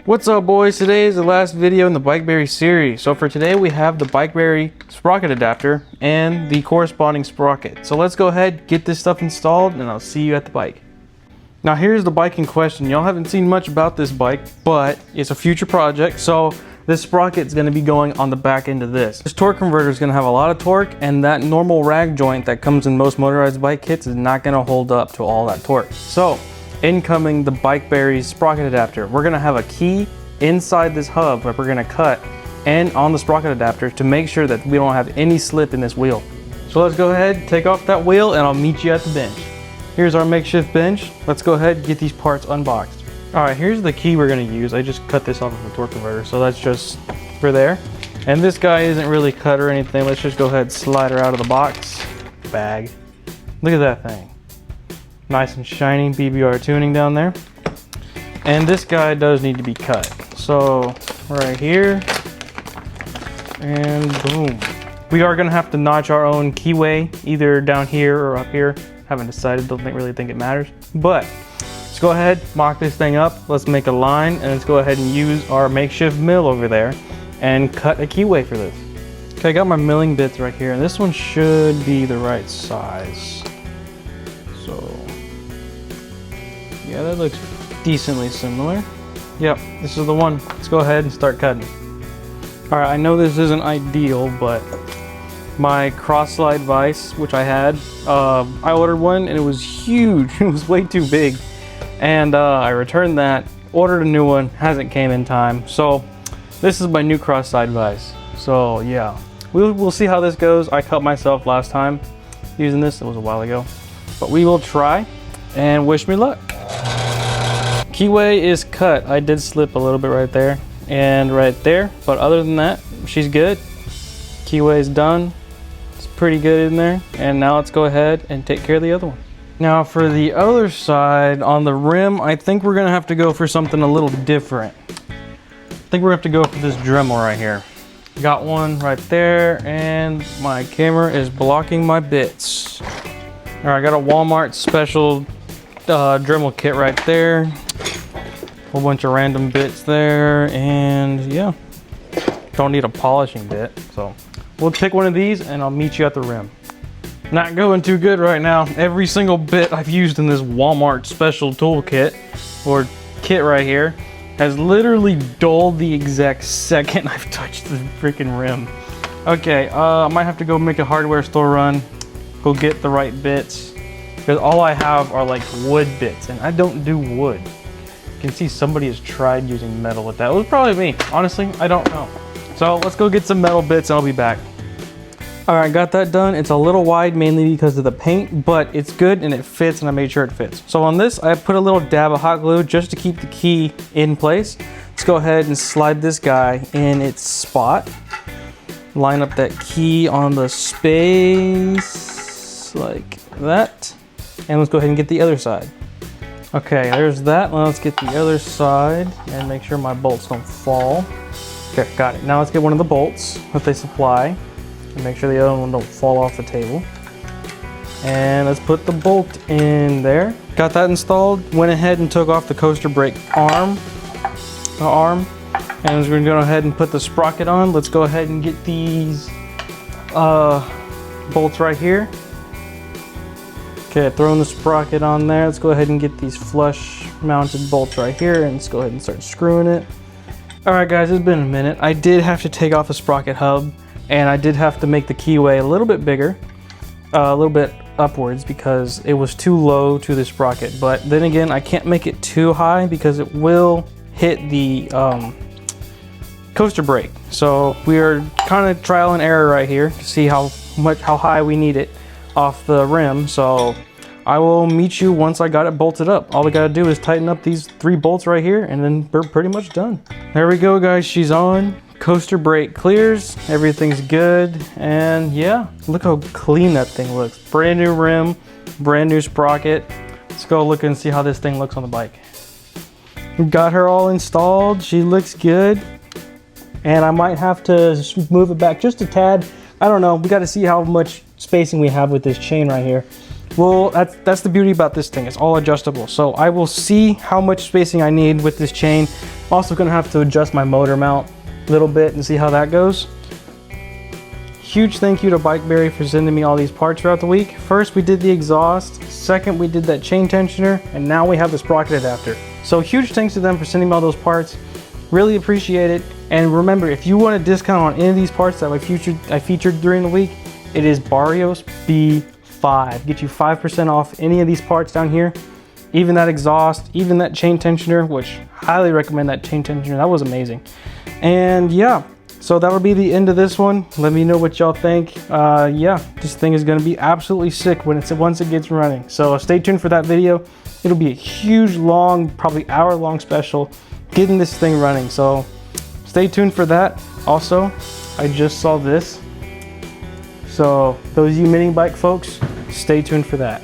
What's up, boys? Today is the last video in the BikeBerry series. So for today we have the BikeBerry Sprocket Adapter and the corresponding sprocket. So let's go ahead, get this stuff installed, and I'll see you at the bike. Now here's the bike in question. Y'all haven't seen much about this bike, but it's a future project, so this sprocket is going to be going on the back end of this. This torque converter is going to have a lot of torque, and that normal rag joint that comes in most motorized bike kits is not going to hold up to all that torque. So incoming the BikeBerry Sprocket Adapter. We're going to have a key inside this hub that we're going to cut and on the sprocket adapter to make sure that we don't have any slip in this wheel. So let's go ahead, take off that wheel, and I'll meet you at the bench. Here's our makeshift bench. Let's go ahead and get these parts unboxed. All right, here's the key we're going to use. I just cut this off of the torque converter, so that's just for there. And this guy isn't really cut or anything. Let's just go ahead and slide her out of the box. Bag. Look at that thing. Nice and shiny BBR Tuning down there. And this guy does need to be cut. So right here, and boom. We are gonna have to notch our own keyway, either down here or up here. Haven't decided, don't really think it matters. But let's go ahead, mock this thing up. Let's make a line, and let's go ahead and use our makeshift mill over there and cut a keyway for this. Okay, I got my milling bits right here, and this one should be the right size. So yeah, that looks decently similar. Yep, this is the one. Let's go ahead and start cutting. All right, I know this isn't ideal, but my cross slide vise, which I had, I ordered one and it was huge. It was way too big. And I returned that, ordered a new one, hasn't came in time. So this is my new cross slide vise. So yeah, we'll see how this goes. I cut myself last time using this. It was a while ago, but we will try, and wish me luck. Keyway is cut. I did slip a little bit right there and right there, but other than that, she's good. Keyway is done. It's pretty good in there. And now let's go ahead and take care of the other one. Now for the other side, on the rim, I think we're gonna have to go for something a little different. I think we're gonna have to go for this Dremel right here. Got one right there, and my camera is blocking my bits. All right, I got a Walmart special Dremel kit right there. Whole bunch of random bits there, and yeah, don't need a polishing bit. So we'll pick one of these and I'll meet you at the rim. Not going too good right now. Every single bit I've used in this Walmart special tool kit or kit right here has literally dulled the exact second I've touched the freaking rim. Okay, I might have to go make a hardware store run, go get the right bits, because all I have are like wood bits, and I don't do wood. You can see somebody has tried using metal with that. It was probably me. Honestly, I don't know. So let's go get some metal bits and I'll be back. All right, got that done. It's a little wide, mainly because of the paint, but it's good and it fits, and I made sure it fits. So on this, I put a little dab of hot glue just to keep the key in place. Let's go ahead and slide this guy in its spot. Line up that key on the space like that. And let's go ahead and get the other side. Okay, there's that. Now let's get the other side and make sure my bolts don't fall. Okay, got it. Now let's get one of the bolts that they supply and make sure the other one don't fall off the table. And let's put the bolt in there. Got that installed. Went ahead and took off the coaster brake arm. And we're gonna go ahead and put the sprocket on. Let's go ahead and get these bolts right here. Okay, throwing the sprocket on there. Let's go ahead and get these flush mounted bolts right here, and let's go ahead and start screwing it. All right, guys, it's been a minute. I did have to take off the sprocket hub, and I did have to make the keyway a little bit bigger, a little bit upwards, because it was too low to the sprocket. But then again, I can't make it too high because it will hit the coaster brake. So we are kind of trial and error right here to see how high we need it off the rim. So I will meet you once I got it bolted up. All we gotta do is tighten up these 3 bolts right here, and then we're pretty much done. There we go, guys, she's on. Coaster brake clears, everything's good, and yeah, look how clean that thing looks. Brand new rim, brand new sprocket. Let's go look and see how this thing looks on the bike. We got her all installed, she looks good, and I might have to move it back just a tad. I don't know, we gotta see how much spacing we have with this chain right here. Well, that's the beauty about this thing. It's all adjustable. So I will see how much spacing I need with this chain, Also gonna have to adjust my motor mount a little bit and see how that goes. Huge thank you to BikeBerry for sending me all these parts throughout the week. First, we did the exhaust. Second, we did that chain tensioner. And now we have the sprocket adapter. So huge thanks to them for sending me all those parts. Really appreciate it. And remember, if you want a discount on any of these parts that I featured during the week, it is Barrios B5. Get you 5% off any of these parts down here. Even that exhaust, even that chain tensioner, which highly recommend that chain tensioner. That was amazing. And yeah. So that'll be the end of this one. Let me know what y'all think. Yeah, this thing is gonna be absolutely sick once it gets running. So stay tuned for that video. It'll be a huge, long, probably hour-long special getting this thing running. So stay tuned for that. Also, I just saw this. So those you mini bike folks, stay tuned for that.